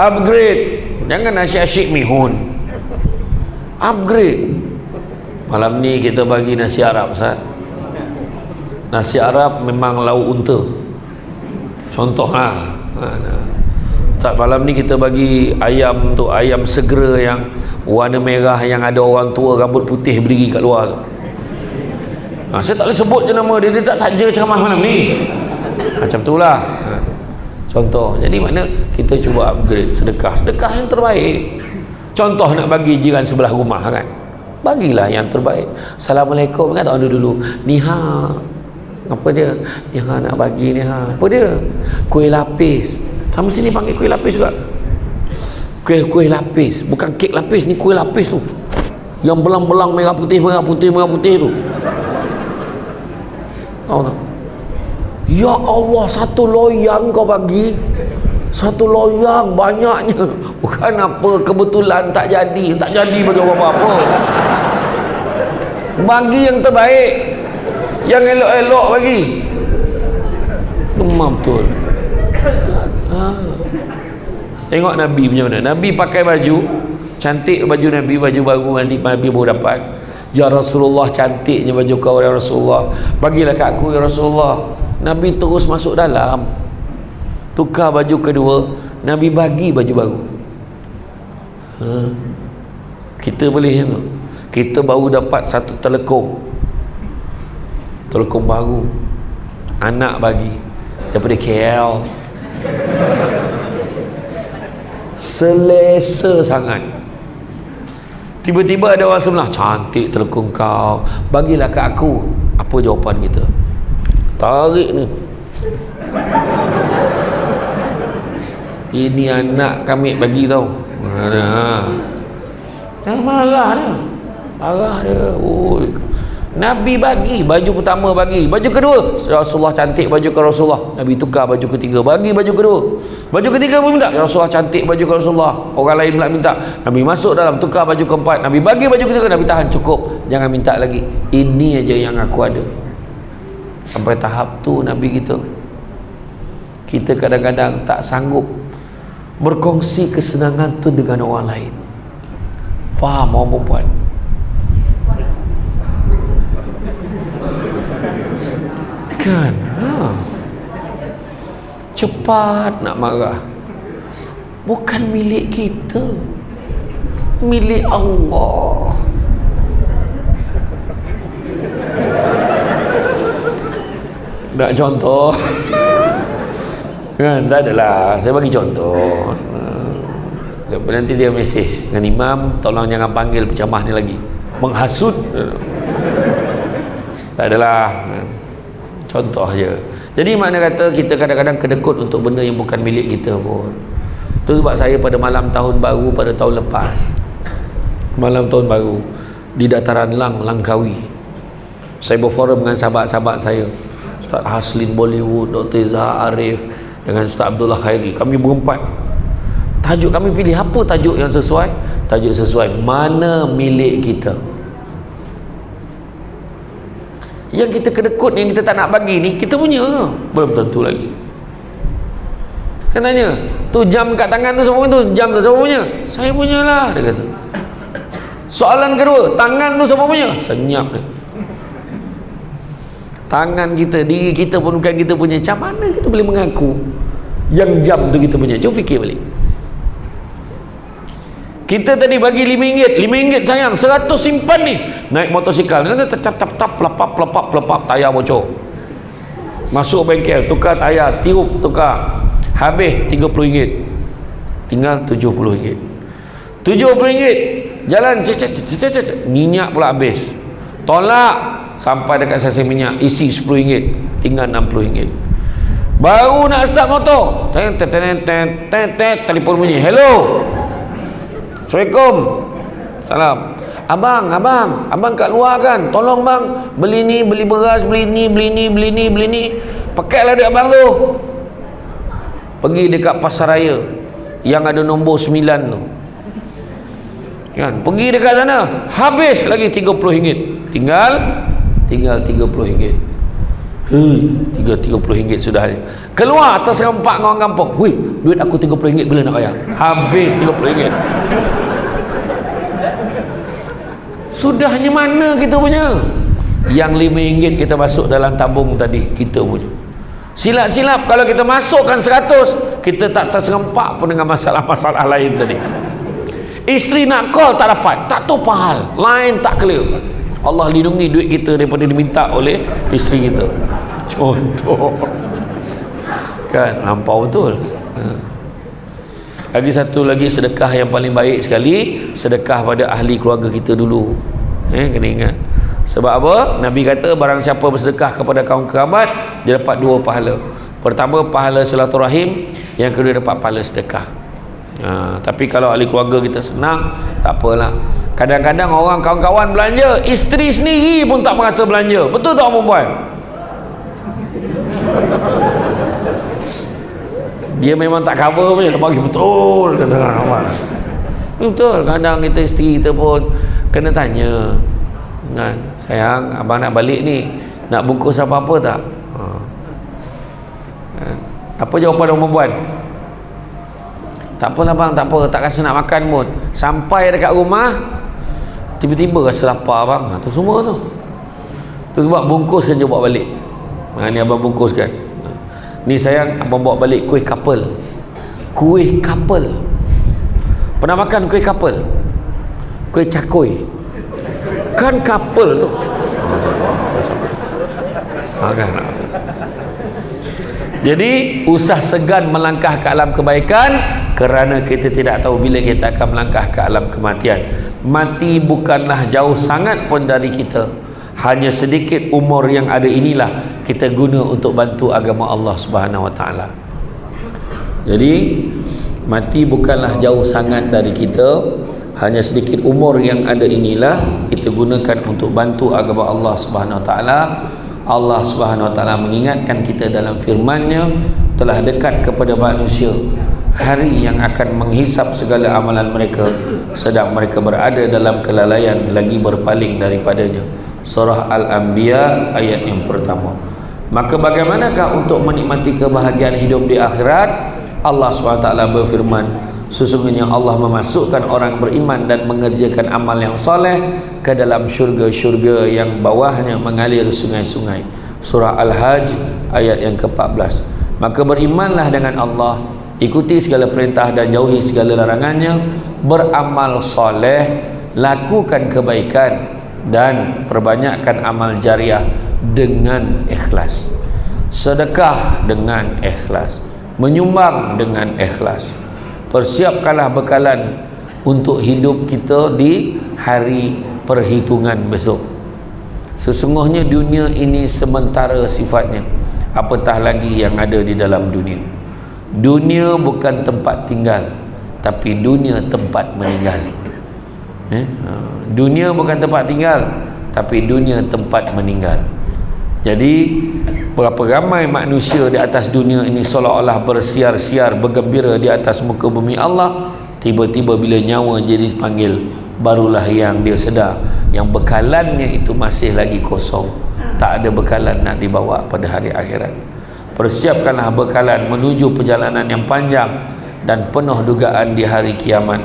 Upgrade. Jangan asyik-asyik mihun. Upgrade. Malam ni kita bagi nasi Arab, Ustaz. Nasi Arab memang lauk unta. Contoh lah. Ustaz, malam ni kita bagi ayam tu, ayam segera yang warna merah, yang ada orang tua rambut putih berdiri kat luar tu. Saya tak boleh sebut je nama dia, dia tak taja ceramah malam ni. Macam tu lah. Contoh. Jadi mana kita cuba upgrade sedekah yang terbaik. Contoh nak bagi jiran sebelah rumah kan, bagilah yang terbaik. Assalamualaikum kan, tak ada dulu Niha, apa dia, Niha nak bagi Niha, apa dia, kuih lapis. Sama sini panggil kuih lapis juga. Kuih lapis, bukan kek lapis, ni kuih lapis tu yang belang-belang merah putih tu. Tahu tak? Ya Allah, satu loyang kau bagi, satu loyang banyaknya. Bukan apa kebetulan tak jadi bagi apa-apa. Bagi yang terbaik, yang elok-elok bagi. Memang betul. Tengok Nabi punya mana. Nabi pakai baju cantik, baju Nabi, baju baru Nabi baru dapat. Ya Rasulullah, cantiknya baju kau ya Rasulullah, bagilah kat aku ya Rasulullah. Nabi terus masuk dalam, tukar baju kedua, Nabi bagi baju baru. Kita boleh tu. Kita baru dapat satu telekung baru, anak bagi daripada KL, selesa sangat. Tiba-tiba ada orang sebelah, cantik telekung kau, bagilah kat aku. Apa jawapan kita? Tarik ni, ini anak kami bagi tau. Jangan marah dia, marah dia. Nabi bagi, baju pertama bagi, baju kedua Rasulullah cantik, baju ke Rasulullah, Nabi tukar baju ketiga, bagi baju kedua, baju ketiga pun minta, Rasulullah cantik, baju ke Rasulullah, orang lain pula minta, Nabi masuk dalam, tukar baju keempat, Nabi bagi baju ketiga, Nabi tahan, cukup, jangan minta lagi, ini aja yang aku ada. Sampai tahap tu Nabi kita kadang-kadang tak sanggup berkongsi kesenangan tu dengan orang lain. Faham orang perempuan? Kan? Cepat nak marah. Bukan milik kita, milik Allah. Nak contoh? Kan? Tak adalah, saya bagi contoh. Nanti dia mesej dengan imam, tolong jangan panggil penceramah ni lagi, menghasut. Tak adalah, contoh je. Jadi makna kata kita kadang-kadang kedekut untuk benda yang bukan milik kita pun. Itu sebab saya pada malam tahun baru pada tahun lepas, malam tahun baru di dataran Langkawi, saya berforum dengan sahabat-sahabat saya, Ustaz Haslin Bollywood, Dr. Izzah Arif dengan Ustaz Abdullah Khairi. Kami berempat, tajuk kami pilih apa tajuk yang sesuai? Tajuk sesuai mana milik kita. Yang kita kedekut, yang kita tak nak bagi ni, kita punya ke? Belum tentu lagi. Kan tanya, tu jam kat tangan tu siapa tu? Jam tu siapa punya? Saya punya lah, dia kata. Soalan kedua, tangan tu siapa punya? Senyap dia. Tangan kita, diri kita pun bukan kita punya. Macam mana kita boleh mengaku yang jam tu kita punya? Cuba fikir balik. Kita tadi bagi RM5, RM5 sayang, 100 simpan ni. Naik motosikal, tap pelapap, tayar bocor. Masuk bengkel, tukar tayar, tiup, tukar. Habis RM30. Tinggal RM70. RM70. Jalan, minyak pula habis. Tolak, sampai dekat stesen minyak, isi RM10. Tinggal RM60. Baru nak start motor, telefon bunyi, hello, Assalamualaikum. Salam. Abang kat luar kan? Tolong bang, beli ni, beli beras, beli ni. Pakailah duit abang tu. Pergi dekat pasar raya yang ada nombor 9 tu. Kan? Pergi dekat sana, habis lagi RM30. Tinggal RM30. RM30 sudah. Keluar atas rempak dengan orang kampung. Weh, duit aku RM30 bila nak bayar? Habis RM30. Sudahnya mana kita punya? Yang RM5 kita masuk dalam tabung tadi, kita punya. Silap-silap kalau kita masukkan 100, kita tak terserempak pun dengan masalah-masalah lain tadi. Isteri nak call tak dapat, tak tahu pahal, line tak clear. Allah lindungi duit kita daripada diminta oleh isteri kita. Contoh. Kan, lampau betul. Lagi satu lagi sedekah yang paling baik sekali, sedekah pada ahli keluarga kita dulu. Kena ingat. Sebab apa? Nabi kata barang siapa bersedekah kepada kaum kerabat, dia dapat 2 pahala. Pertama pahala silaturahim, yang kedua dapat pahala sedekah. Tapi kalau ahli keluarga kita senang, tak apalah. Kadang-kadang orang kawan-kawan belanja, isteri sendiri pun tak merasa belanja. Betul tak perempuan? Dia memang tak cover pun, dia bagi betul, kata kawan. Betul, kadang kita isteri kita pun kena tanya, kan, sayang, abang nak balik ni, nak bungkus apa-apa tak? Apa jawapan orang perempuan? Tak apalah bang, tak apa, tak rasa nak makan pun. Sampai dekat rumah, tiba-tiba rasa lapar bang. Tu semua tu. Tu sebab bungkuskan je bawa balik. Ni abang bungkuskan. Ni sayang, abang bawa balik kuih kapel. Kuih kapel. Pernah makan kuih kapel? Kuih cakoi. Kan couple tu. Kan. Jadi usah segan melangkah ke alam kebaikan, kerana kita tidak tahu bila kita akan melangkah ke alam kematian. Mati bukanlah jauh sangat pun dari kita. Hanya sedikit umur yang ada inilah kita guna untuk bantu agama Allah Subhanahu Wa Taala. Jadi mati bukanlah jauh sangat dari kita. Hanya sedikit umur yang ada inilah kita gunakan untuk bantu agama Allah Subhanahu Wa Taala. Allah Subhanahu Wa Taala mengingatkan kita dalam firman-Nya, telah dekat kepada manusia hari yang akan menghisap segala amalan mereka, sedang mereka berada dalam kelalaian lagi berpaling daripadanya. Surah Al-Anbiya ayat yang pertama. Maka bagaimanakah untuk menikmati kebahagiaan hidup di akhirat? Allah SWT berfirman, sesungguhnya Allah memasukkan orang beriman dan mengerjakan amal yang soleh ke dalam syurga-syurga yang bawahnya mengalir sungai-sungai. Surah Al-Hajj ayat yang ke-14. Maka berimanlah dengan Allah, ikuti segala perintah dan jauhi segala larangannya, beramal soleh, lakukan kebaikan, dan perbanyakkan amal jariah dengan ikhlas, sedekah dengan ikhlas, menyumbang dengan ikhlas. Persiapkanlah bekalan untuk hidup kita di hari perhitungan besok. Sesungguhnya dunia ini sementara sifatnya, apatah lagi yang ada di dalam dunia. Dunia bukan tempat tinggal, tapi dunia tempat meninggal. Dunia bukan tempat tinggal, tapi dunia tempat meninggal. Jadi berapa ramai manusia di atas dunia ini seolah-olah bersiar-siar, bergembira di atas muka bumi Allah, tiba-tiba bila nyawa jadi dipanggil, barulah yang dia sedar yang bekalannya itu masih lagi kosong, tak ada bekalan nak dibawa pada hari akhirat. Persiapkanlah bekalan menuju perjalanan yang panjang dan penuh dugaan di hari kiamat.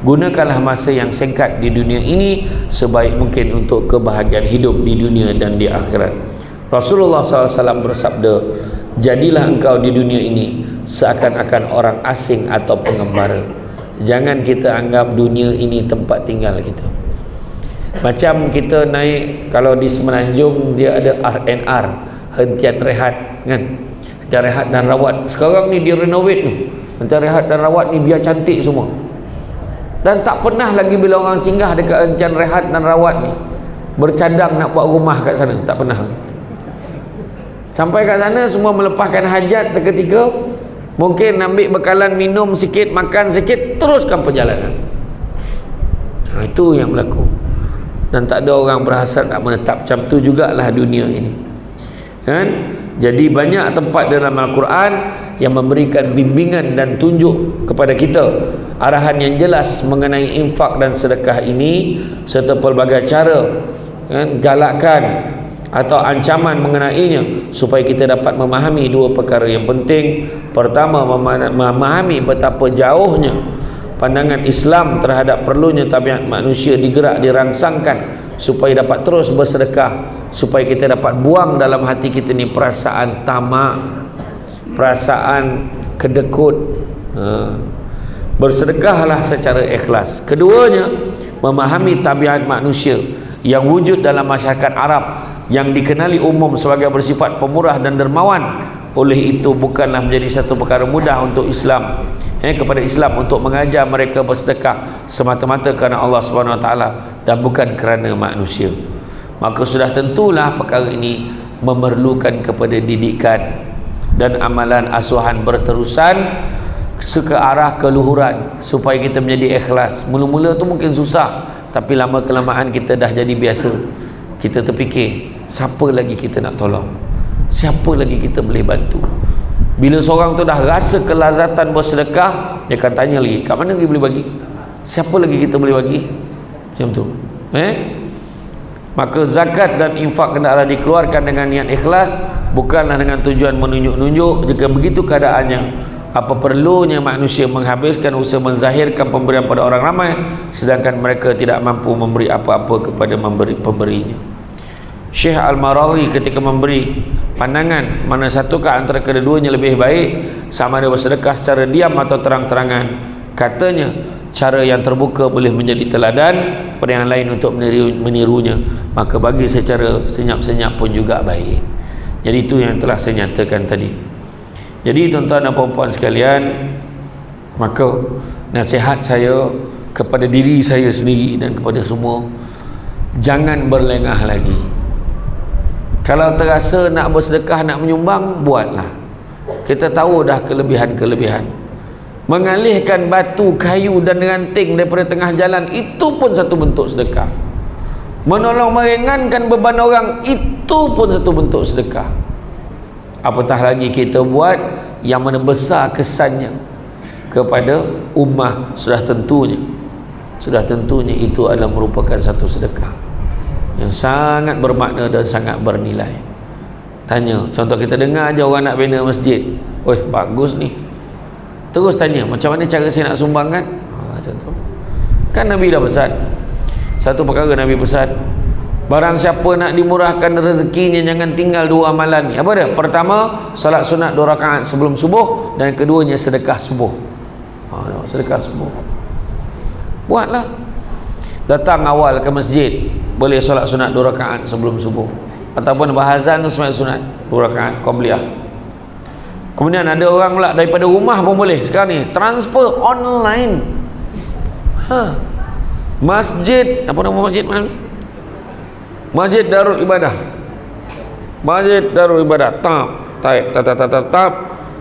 Gunakanlah masa yang singkat di dunia ini sebaik mungkin untuk kebahagiaan hidup di dunia dan di akhirat. Rasulullah SAW bersabda, jadilah engkau di dunia ini seakan-akan orang asing atau pengembara. Jangan kita anggap dunia ini tempat tinggal kita. Macam kita naik, kalau di Semenanjung dia ada R&R, hentian rehat kan, hentian rehat dan rawat. Sekarang ni dia renovate tu, hentian rehat dan rawat ni biar cantik semua. Dan tak pernah lagi bila orang singgah dekat hentian rehat dan rawat ni bercadang nak buat rumah kat sana, tak pernah. Sampai kat sana semua melepaskan hajat seketika, mungkin ambil bekalan minum sikit, makan sikit, teruskan perjalanan. Itu yang berlaku. Dan tak ada orang berhasrat nak menetap. Macam tu jugalah dunia ini kan? Jadi banyak tempat dalam Al-Quran yang memberikan bimbingan dan tunjuk kepada kita arahan yang jelas mengenai infak dan sedekah ini, serta pelbagai cara kan, galakan atau ancaman mengenainya, supaya kita dapat memahami dua perkara yang penting. Pertama, memahami betapa jauhnya pandangan Islam terhadap perlunya tabiat manusia dirangsangkan supaya dapat terus bersedekah, supaya kita dapat buang dalam hati kita ni perasaan tamak, perasaan kedekut. Bersedekahlah secara ikhlas. Keduanya, memahami tabiat manusia yang wujud dalam masyarakat Arab yang dikenali umum sebagai bersifat pemurah dan dermawan. Oleh itu bukanlah menjadi satu perkara mudah untuk Islam kepada Islam untuk mengajar mereka bersedekah semata-mata kerana Allah Subhanahu Wa Taala dan bukan kerana manusia. Maka sudah tentulah perkara ini memerlukan kepada didikan dan amalan asuhan berterusan ke arah keluhuran supaya kita menjadi ikhlas. Mula-mula tu mungkin susah, tapi lama kelamaan kita dah jadi biasa. Kita terfikir, siapa lagi kita nak tolong, siapa lagi kita boleh bantu. Bila seorang tu dah rasa kelazatan bersedekah, dia akan tanya lagi, kat mana lagi boleh bagi, siapa lagi kita boleh bagi. Macam tu. Maka zakat dan infak hendaklah dikeluarkan dengan niat ikhlas, bukanlah dengan tujuan menunjuk-nunjuk. Jika begitu keadaannya, apa perlunya manusia menghabiskan usaha menzahirkan pemberian pada orang ramai, sedangkan mereka tidak mampu memberi apa-apa kepada pemberinya. Syekh Al-Marawi ketika memberi pandangan mana satukah antara kedua-duanya lebih baik, sama ada bersedekah secara diam atau terang-terangan, katanya cara yang terbuka boleh menjadi teladan kepada yang lain untuk menirunya, maka bagi secara senyap-senyap pun juga baik. Jadi itu yang telah saya nyatakan tadi. Jadi tuan-tuan dan puan-puan sekalian, maka nasihat saya kepada diri saya sendiri dan kepada semua, jangan berlengah lagi. Kalau terasa nak bersedekah, nak menyumbang, buatlah. Kita tahu dah kelebihan-kelebihan. Mengalihkan batu, kayu dan ranting daripada tengah jalan, itu pun satu bentuk sedekah. Menolong meringankan beban orang, itu pun satu bentuk sedekah. Apatah lagi kita buat yang mana besar kesannya kepada ummah, sudah tentunya itu adalah merupakan satu sedekah yang sangat bermakna dan sangat bernilai. Tanya, contoh kita dengar aja orang nak bina masjid, oi bagus ni, terus tanya macam mana cara saya nak sumbang kan? Macam tu kan Nabi dah pesan. Satu perkara Nabi pesan, barang siapa nak dimurahkan rezekinya, jangan tinggal dua amalan ni. Apa dia? Pertama, salat sunat 2 rakaat sebelum subuh, dan keduanya sedekah subuh. Sedekah subuh buatlah. Datang awal ke masjid, boleh solat sunat 2 rakaat sebelum subuh, ataupun bahazan sembahyang sunat 2 rakaat qabliyah. Kemudian ada orang pula daripada rumah pun boleh. Sekarang ni transfer online. Masjid, apa nama masjid mana ni? Masjid Darul Ibadah. Masjid Darul Ibadah. Tap.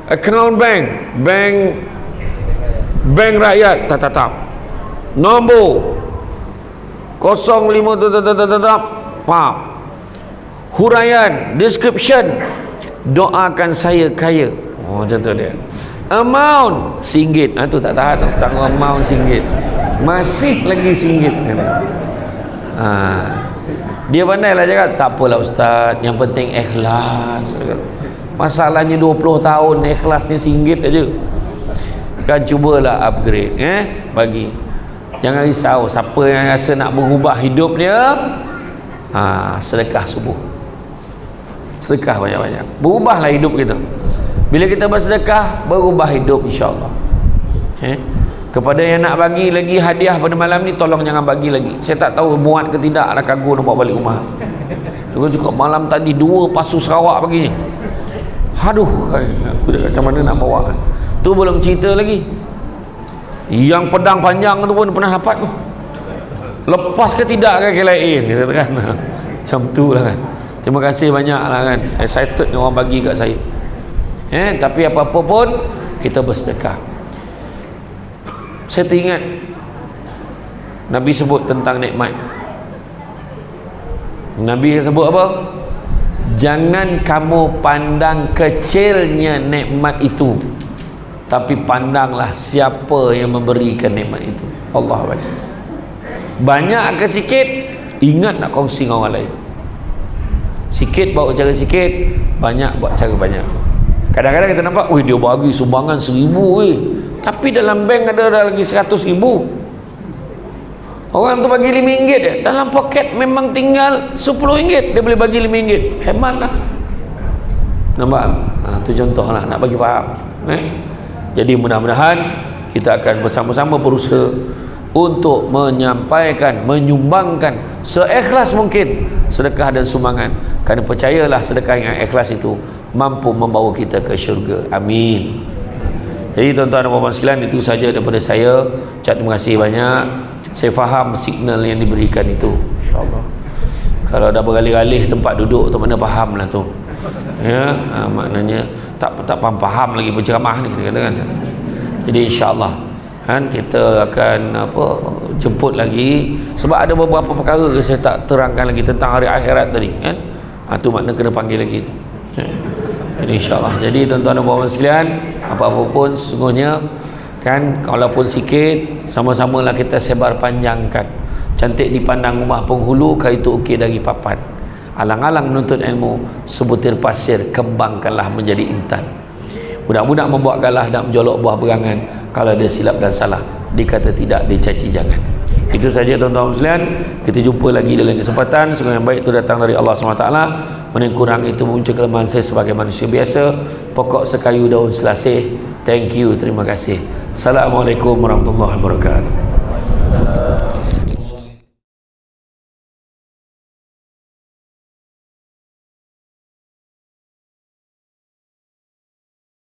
Account bank rakyat. Tap. Nombor 05 huraian description, doakan saya kaya. Macam tu dia. Amount RM1. Tu tak tahan, tanggung amount RM1, masih lagi RM1. Dia pandai lah cakap, tak apalah ustaz, yang penting ikhlas. Masalahnya 20 tahun ikhlasnya RM1 aja. Kan cubalah upgrade, bagi. Jangan risau, siapa yang rasa nak berubah hidup dia, sedekah subuh. Sedekah banyak-banyak. Berubahlah hidup kita. Bila kita bersedekah, berubah hidup insya-Allah. Kepada yang nak bagi lagi hadiah pada malam ni, tolong jangan bagi lagi. Saya tak tahu muat ke tidak, ada kargo nak bawa balik rumah. Cukup malam tadi 2 pasu Sarawak baginya. Aduh, aku macam mana nak bawa. Tu belum cerita lagi yang pedang panjang tu pun pernah dapat tu. Lepas ke tidak kan KLIA kita kan. Macam tu lah kan. Terima kasih banyak lah kan, excited orang bagi kat saya. Tapi apa-apa pun kita bersedekah. Saya teringat Nabi sebut tentang nikmat. Nabi sebut apa? Jangan kamu pandang kecilnya nikmat itu, tapi pandanglah siapa yang memberikan nikmat itu. Allah banyak ke sikit, ingat nak kongsi dengan orang lain. Sikit buat cara sikit, banyak buat cara banyak. Kadang-kadang kita nampak, dia bagi sumbangan 1,000 tapi dalam bank ada lagi 100,000. Orang tu bagi RM5, dalam poket memang tinggal RM10, dia boleh bagi RM5. Hemat lah. Nampak? Tu contoh lah, nak bagi faham. Jadi mudah-mudahan kita akan bersama-sama berusaha untuk menyampaikan, menyumbangkan seikhlas mungkin sedekah dan sumbangan, kerana percayalah sedekah yang ikhlas itu mampu membawa kita ke syurga. Amin. Jadi tuan-tuan dan puan-puan sekalian, itu saja daripada saya. Terima kasih banyak. Saya faham signal yang diberikan itu, insyaAllah. Kalau dah beralih-alih tempat duduk tu, mana faham lah tu, maknanya tak faham lagi berceramah ni, kita katakan. Jadi insyaAllah kan kita akan jemput lagi, sebab ada beberapa perkara yang saya tak terangkan lagi tentang hari akhirat tadi kan. Tu makna kena panggil lagi tu. Jadi insyaAllah. Jadi tuan-tuan dan puan-puan sekalian, apa-apa pun sesungguhnya kan, kalaupun sikit, sama-samalah kita sebar panjangkan. Cantik dipandang rumah penghulu, kalau itu ukir dari papan. Alang-alang menuntut ilmu, sebutir pasir kembangkanlah menjadi intan. Budak-budak membuat galah dan menjolok buah berangan, kalau ada silap dan salah, dikata tidak, dicaci jangan. Itu saja tuan-tuan sekalian. Kita jumpa lagi dalam kesempatan. Segala yang baik itu datang dari Allah SWT. Mana yang kurang itu muncul kelemahan saya sebagai manusia biasa. Pokok sekayu daun selasih, Thank you, terima kasih. Assalamualaikum warahmatullahi wabarakatuh.